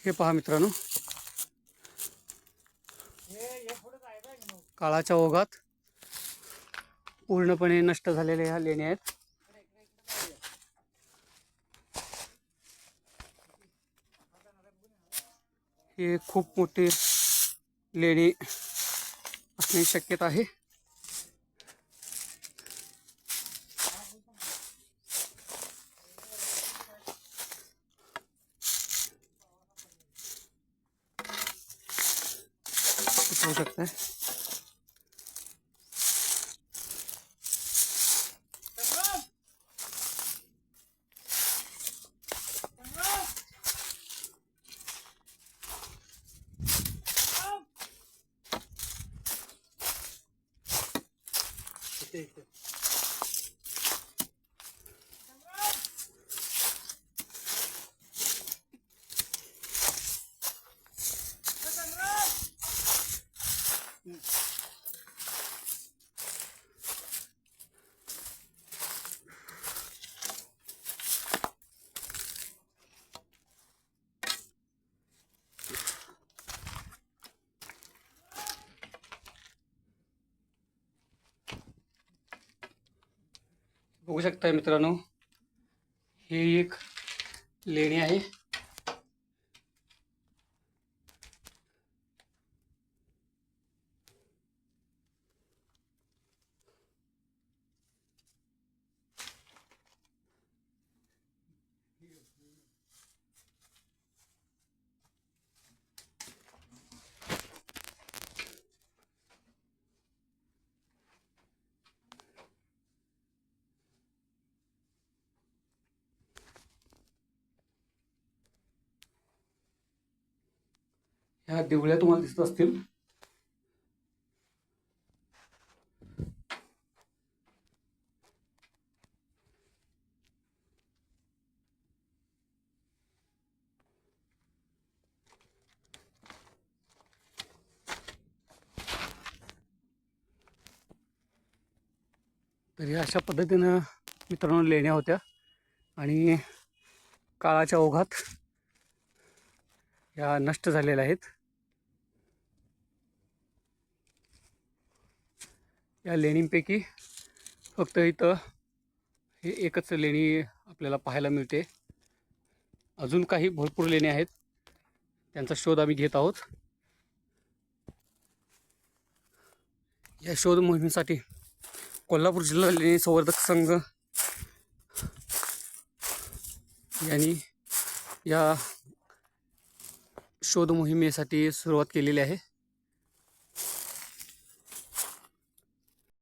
हे पहा मित्रांनो, काळाच्या ओघात पूर्णपणे नष्ट झालेल्या ह्या लेण्या आहेत. हे खूप मोठी लेणी असण्याची शक्यता आहे. पाहू शकताय. बघू शकताय मित्रांनो, हे एक लेणी आहे. ह्या देवळ्या तुम्हाला दिसत असतील. तर ह्या अशा पद्धतीनं मित्रांनो लेण्या होत्या आणि काळाच्या ओघात ह्या नष्ट झालेल्या आहेत. या लेणींपैकी फक्त इथं हे एकच लेणी आपल्याला पाहायला मिळते. अजून काही भरपूर लेणी आहेत, त्यांचा शोध आम्ही घेत आहोत. या शोध मोहिमेसाठी कोल्हापूर जिल्हा लेणी संवर्धक संघ यांनी या शोध मोहिमेसाठी सुरुवात केलेली आहे.